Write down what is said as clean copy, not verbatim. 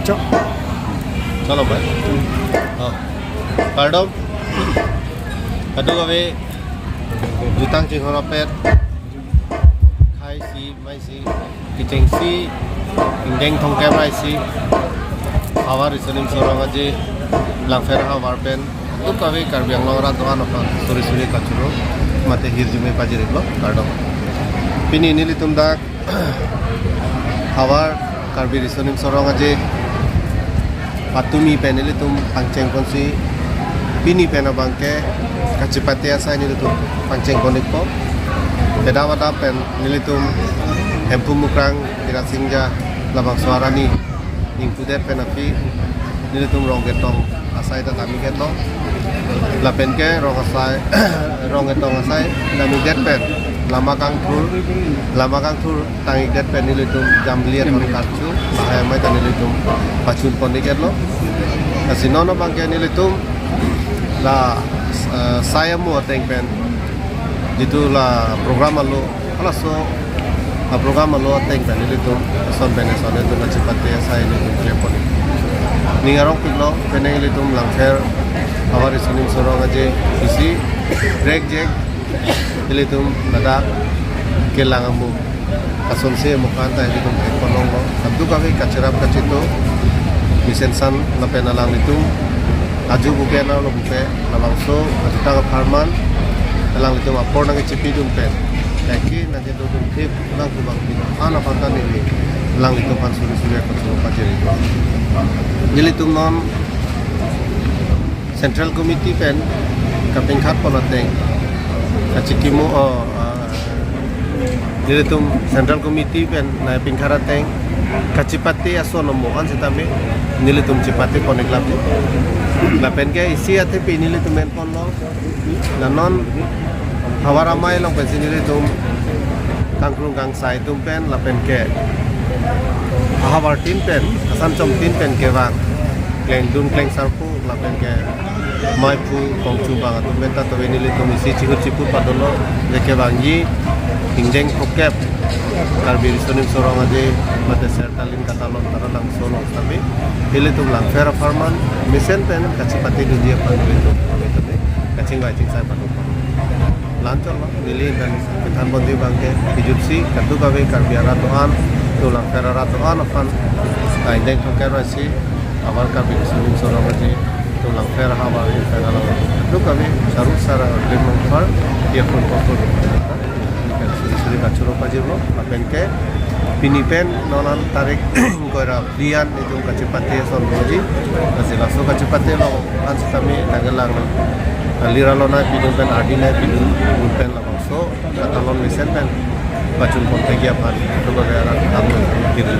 Cok. चलो भाई हाँ pardon kado gawe jutang cing horopet khai si mai si kiceng si indeng thongke mai si awar iselim sorong aje langfer awar pen tu gawe karbiang lora doan apa suri kacuro mate hirjume pajiriblo kado pini nili tumdak awar karbi iselim sorong aje patumi penili tum pangceng konsi pini pena bangke kacipati asa ini tum pangceng konik po beda wada pen nili tum empu mukrang tirat singja labang suara ni ning puder penapi nili tum rong getong asai ta kami getong la pen ke rong asai rong getong asai kami get pen lama kang thur tangi get pen nili tum jamblian hon karchu bahaya mai ta nili tum pacun konik get lo asinono bangke nili tum la saya mu ateng pen itu la program lo ala so program lo ateng pen itu son beneson itu na cepatnya saya itu telepon ni ngarong pikno peneng itu langfer awar isunim sorong aja isi break jack itu nada kelangamu asumsi mukan ta itu ekonomi sabtu kami kacerap kacito misensan na penalang itu aju buke na lo buke na bangso kita ke farman dalang itu apor nang cipi dum pen lagi nanti dum tip nang ku bang pin ana pantan ini dalang itu pan suri ko so pajeri nili tum non central committee pen kaping khat ponateng kachikimo nili tum central committee pen na pingkharateng kacipati aso nomokan sitame nili tum cipati konek lab na pen ke isi ate pe nili tum men pon lo na non hawara mai long pen nili tum kangkrung kang sai tum pen la pen ke hawar tin pen asam chom tin pen ke wang kleng dun kleng sarpu la pen ke mai pu kong chu bang tum pen ta to nili tum isi chihut chipu padono je ke wang yi hingjeng kokep karbi risonim sorong aje mate sertalin katalon taralang solo tapi ile tum lang fera farman misen pen kacipati dunia pan itu kacing bacing saya panu lancol nili dan pitan bondi bangke hijupsi kadu gawe karbiara toan tulang fera ratoan apan kaindeng tokerasi awal karbi risonim sorong aje tulang fera awal fera lawan kadu gawe sarus sara limong far dia pun kotor suri kacuro pajiblo apen ke pinipen nonan tarik koira prian itu kacipati son boji asila so kacipati lo ans kami tagalang lira lona pidun pen adina pidun pen la so katalon misen pen bacun kontegia pan to bagara tamu kiru